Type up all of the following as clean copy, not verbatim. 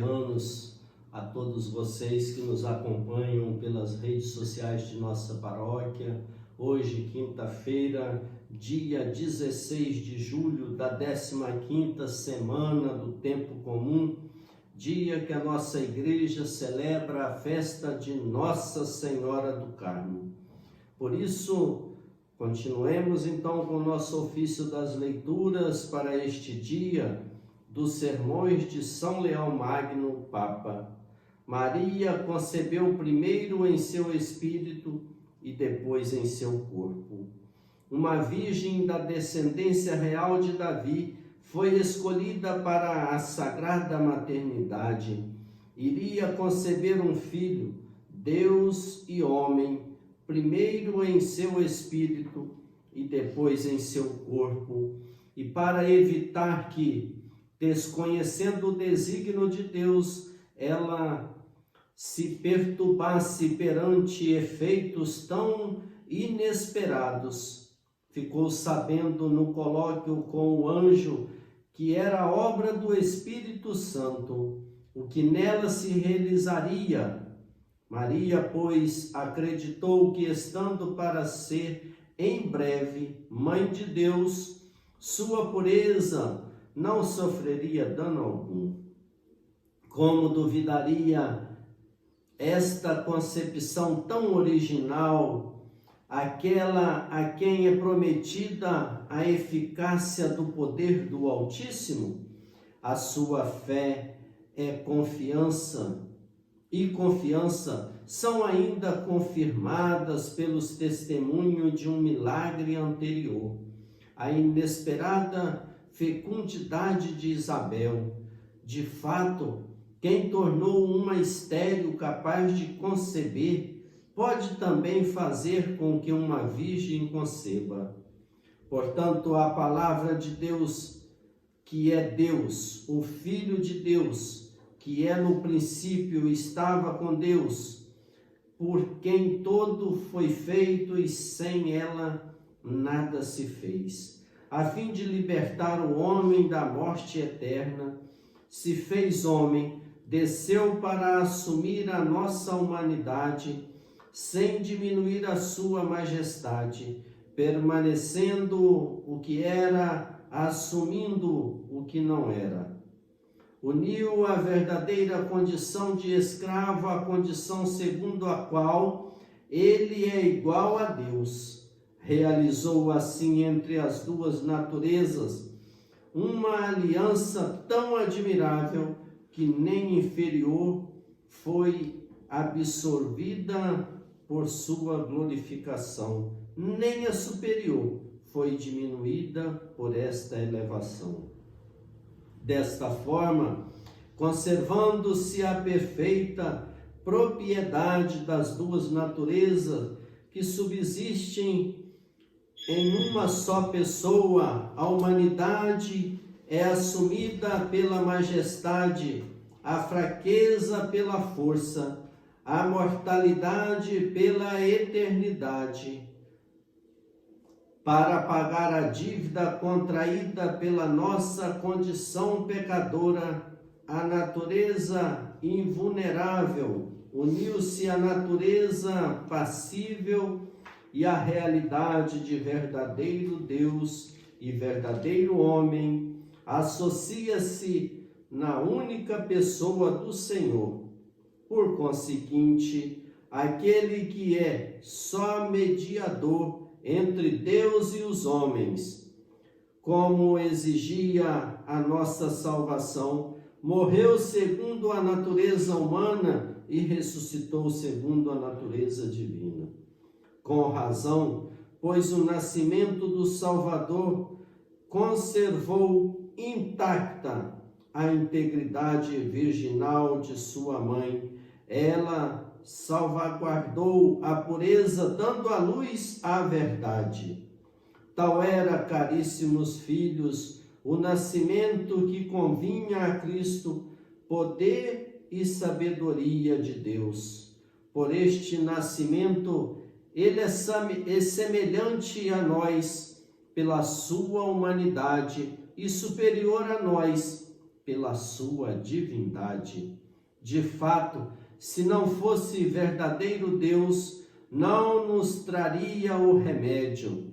anos a todos vocês que nos acompanham pelas redes sociais de nossa paróquia. Hoje, quinta-feira, dia 16 de julho da 15ª semana do Tempo Comum, dia que a nossa igreja celebra a festa de Nossa Senhora do Carmo. Por isso, continuemos então com o nosso ofício das leituras para este dia dos sermões de São Leão Magno, Papa. Maria concebeu primeiro em seu espírito e depois em seu corpo. Uma virgem da descendência real de Davi foi escolhida para a sagrada maternidade. Iria conceber um filho, Deus e homem, primeiro em seu espírito e depois em seu corpo. E para evitar que, desconhecendo o desígnio de Deus, ela se perturbasse perante efeitos tão inesperados, ficou sabendo no colóquio com o anjo que era obra do Espírito Santo, o que nela se realizaria. Maria, pois, acreditou que, estando para ser em breve mãe de Deus, sua pureza não sofreria dano algum. Como duvidaria esta concepção tão original, aquela a quem é prometida a eficácia do poder do Altíssimo? A sua fé é confiança, e confiança são ainda confirmadas pelos testemunhos de um milagre anterior, a inesperada fecundidade de Isabel. De fato, quem tornou uma estéril capaz de conceber, pode também fazer com que uma virgem conceba. Portanto, a palavra de Deus, que é Deus, o Filho de Deus, que é no princípio estava com Deus, por quem todo foi feito e sem ela nada se fez, a fim de libertar o homem da morte eterna, se fez homem, desceu para assumir a nossa humanidade, sem diminuir a sua majestade, permanecendo o que era, assumindo o que não era. Uniu a verdadeira condição de escravo à condição segundo a qual ele é igual a Deus. Realizou assim entre as duas naturezas uma aliança tão admirável que nem inferior foi absorvida por sua glorificação, nem a superior foi diminuída por esta elevação. Desta forma, conservando-se a perfeita propriedade das duas naturezas que subsistem em uma só pessoa, a humanidade é assumida pela majestade, a fraqueza pela força, a mortalidade pela eternidade, para pagar a dívida contraída pela nossa condição pecadora. A natureza invulnerável uniu-se à natureza passível e à realidade de verdadeiro Deus e verdadeiro homem, associa-se na única pessoa do Senhor. Por conseguinte, aquele que é só mediador entre Deus e os homens, como exigia a nossa salvação, morreu segundo a natureza humana e ressuscitou segundo a natureza divina. Com razão, pois o nascimento do Salvador conservou intacta a integridade virginal de sua mãe. Ela salvaguardou a pureza, dando à luz a verdade. Tal era, caríssimos filhos, o nascimento que convinha a Cristo, poder e sabedoria de Deus. Por este nascimento, ele é semelhante a nós pela sua humanidade e superior a nós pela sua divindade. De fato, se não fosse verdadeiro Deus, não nos traria o remédio.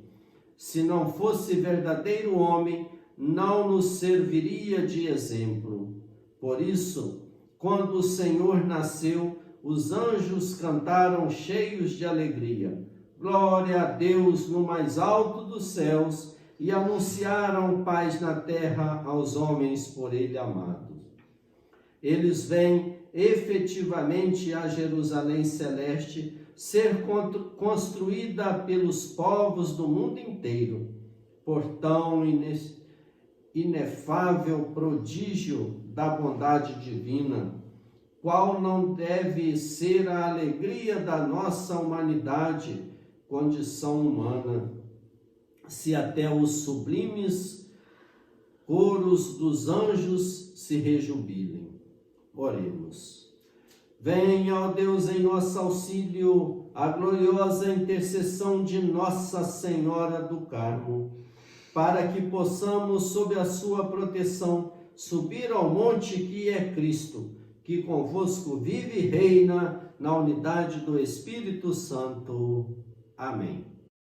Se não fosse verdadeiro homem, não nos serviria de exemplo. Por isso, quando o Senhor nasceu, os anjos cantaram cheios de alegria. Glória a Deus no mais alto dos céus, e anunciaram paz na terra aos homens por ele amados. Eles vêm efetivamente a Jerusalém celeste ser construída pelos povos do mundo inteiro, por tão inefável prodígio da bondade divina, qual não deve ser a alegria da nossa humanidade, condição humana, se até os sublimes coros dos anjos se rejubilem. Oremos. Venha, ó Deus, em nosso auxílio, a gloriosa intercessão de Nossa Senhora do Carmo, para que possamos, sob a sua proteção, subir ao monte que é Cristo, que convosco vive e reina na unidade do Espírito Santo. Amém.